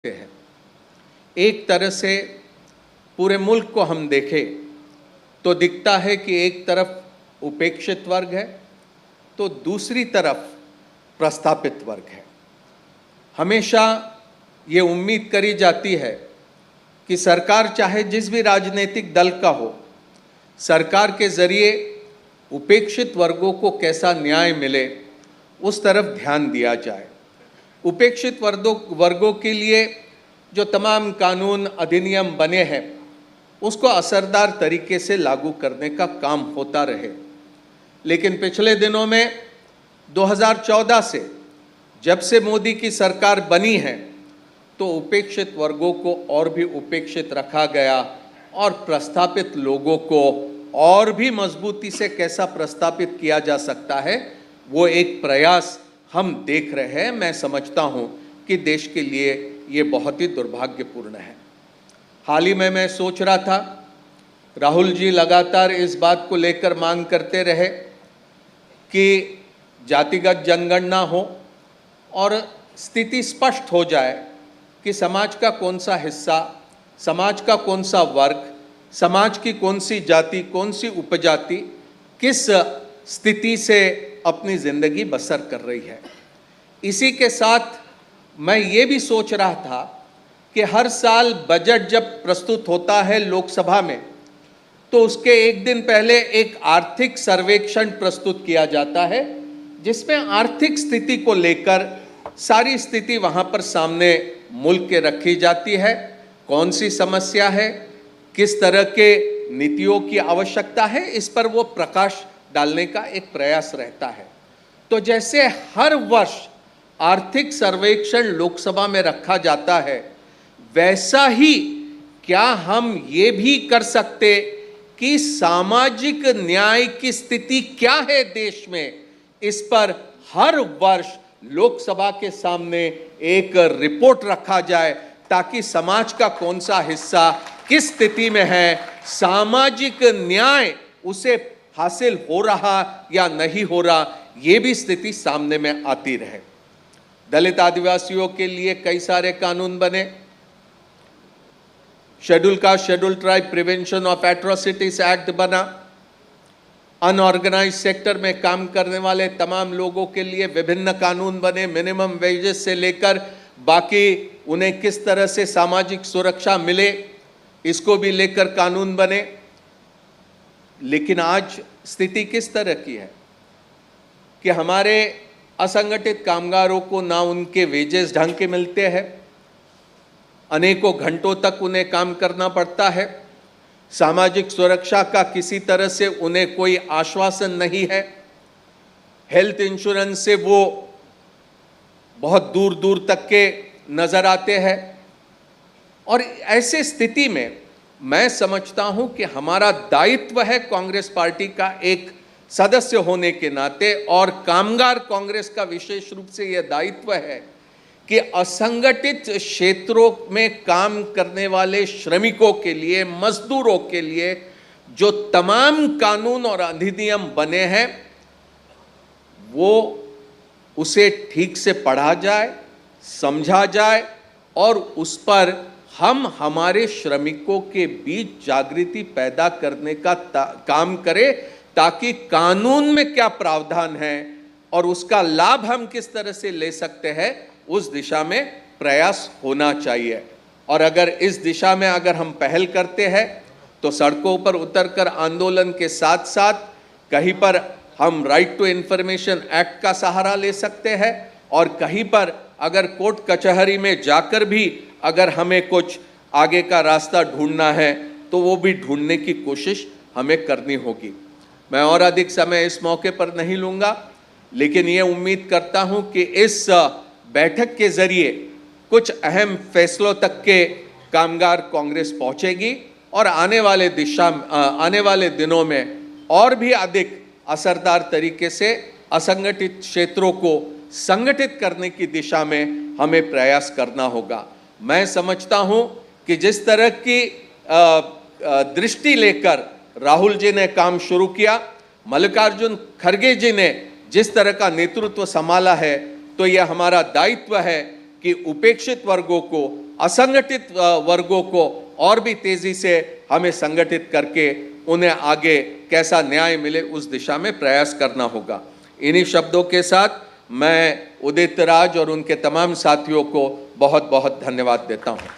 है। एक तरह से पूरे मुल्क को हम देखें तो दिखता है कि एक तरफ उपेक्षित वर्ग है तो दूसरी तरफ प्रस्थापित वर्ग है। हमेशा ये उम्मीद करी जाती है कि सरकार चाहे जिस भी राजनीतिक दल का हो, सरकार के ज़रिए उपेक्षित वर्गों को कैसा न्याय मिले उस तरफ ध्यान दिया जाए। उपेक्षित वर्गों के लिए जो तमाम कानून अधिनियम बने हैं उसको असरदार तरीके से लागू करने का काम होता रहे। लेकिन पिछले दिनों में 2014 से जब से मोदी की सरकार बनी है तो उपेक्षित वर्गों को और भी उपेक्षित रखा गया और प्रस्थापित लोगों को और भी मजबूती से कैसा प्रस्थापित किया जा सकता है वो एक प्रयास हम देख रहे हैं। मैं समझता हूं कि देश के लिए ये बहुत ही दुर्भाग्यपूर्ण है। हाल ही में मैं सोच रहा था, राहुल जी लगातार इस बात को लेकर मांग करते रहे कि जातिगत जनगणना हो और स्थिति स्पष्ट हो जाए कि समाज का कौन सा हिस्सा, समाज का कौन सा वर्ग, समाज की कौन सी जाति, कौन सी उपजाति किस स्थिति से अपनी ज़िंदगी बसर कर रही है। इसी के साथ मैं ये भी सोच रहा था कि हर साल बजट जब प्रस्तुत होता है लोकसभा में तो उसके एक दिन पहले एक आर्थिक सर्वेक्षण प्रस्तुत किया जाता है जिसमें आर्थिक स्थिति को लेकर सारी स्थिति वहाँ पर सामने मुल्क के रखी जाती है। कौन सी समस्या है, किस तरह के नीतियों की आवश्यकता है, इस पर वो प्रकाश डालने का एक प्रयास रहता है। तो जैसे हर वर्ष आर्थिक सर्वेक्षण लोकसभा में रखा जाता है, वैसा ही क्या हम ये भी कर सकते कि सामाजिक न्याय की स्थिति क्या है देश में, इस पर हर वर्ष लोकसभा के सामने एक रिपोर्ट रखा जाए ताकि समाज का कौन सा हिस्सा किस स्थिति में है, सामाजिक न्याय उसे हासिल हो रहा या नहीं हो रहा, ये भी स्थिति सामने में आती रहे। दलित आदिवासियों के लिए कई सारे कानून बने। Schedule caste schedule tribe prevention of atrocities act बना। अनऑर्गेनाइज सेक्टर में काम करने वाले तमाम लोगों के लिए विभिन्न कानून बने। मिनिमम वेजेस से लेकर बाकी उन्हें किस तरह से सामाजिक सुरक्षा मिले इसको भी लेकर कानून बने। लेकिन आज स्थिति किस तरह की है कि हमारे असंगठित कामगारों को ना उनके वेजेस ढंग के मिलते हैं, अनेकों घंटों तक उन्हें काम करना पड़ता है, सामाजिक सुरक्षा का किसी तरह से उन्हें कोई आश्वासन नहीं है, हेल्थ इंश्योरेंस से वो बहुत दूर दूर तक के नज़र आते हैं। और ऐसे स्थिति में मैं समझता हूं कि हमारा दायित्व है कांग्रेस पार्टी का एक सदस्य होने के नाते, और कामगार कांग्रेस का विशेष रूप से यह दायित्व है कि असंगठित क्षेत्रों में काम करने वाले श्रमिकों के लिए, मजदूरों के लिए जो तमाम कानून और अधिनियम बने हैं वो उसे ठीक से पढ़ा जाए, समझा जाए और उस पर हम हमारे श्रमिकों के बीच जागृति पैदा करने का काम करें ताकि कानून में क्या प्रावधान है और उसका लाभ हम किस तरह से ले सकते हैं उस दिशा में प्रयास होना चाहिए। और अगर इस दिशा में अगर हम पहल करते हैं तो सड़कों पर उतरकर आंदोलन के साथ साथ कहीं पर हम राइट टू इंफॉर्मेशन एक्ट का सहारा ले सकते हैं और कहीं पर अगर कोर्ट कचहरी में जाकर भी अगर हमें कुछ आगे का रास्ता ढूंढना है तो वो भी ढूंढने की कोशिश हमें करनी होगी। मैं और अधिक समय इस मौके पर नहीं लूँगा, लेकिन ये उम्मीद करता हूँ कि इस बैठक के ज़रिए कुछ अहम फैसलों तक के कामगार कांग्रेस पहुँचेगी और आने वाले दिनों में और भी अधिक असरदार तरीके से असंगठित क्षेत्रों को संगठित करने की दिशा में हमें प्रयास करना होगा। मैं समझता हूं कि जिस तरह की दृष्टि लेकर राहुल जी ने काम शुरू किया, मल्लिकार्जुन खड़गे जी ने जिस तरह का नेतृत्व संभाला है, तो यह हमारा दायित्व है कि उपेक्षित वर्गों को असंगठित वर्गों को और भी तेजी से हमें संगठित करके उन्हें आगे कैसा न्याय मिले उस दिशा में प्रयास करना होगा। इन्हीं शब्दों के साथ मैं उदित राज और उनके तमाम साथियों को बहुत बहुत धन्यवाद देता हूं।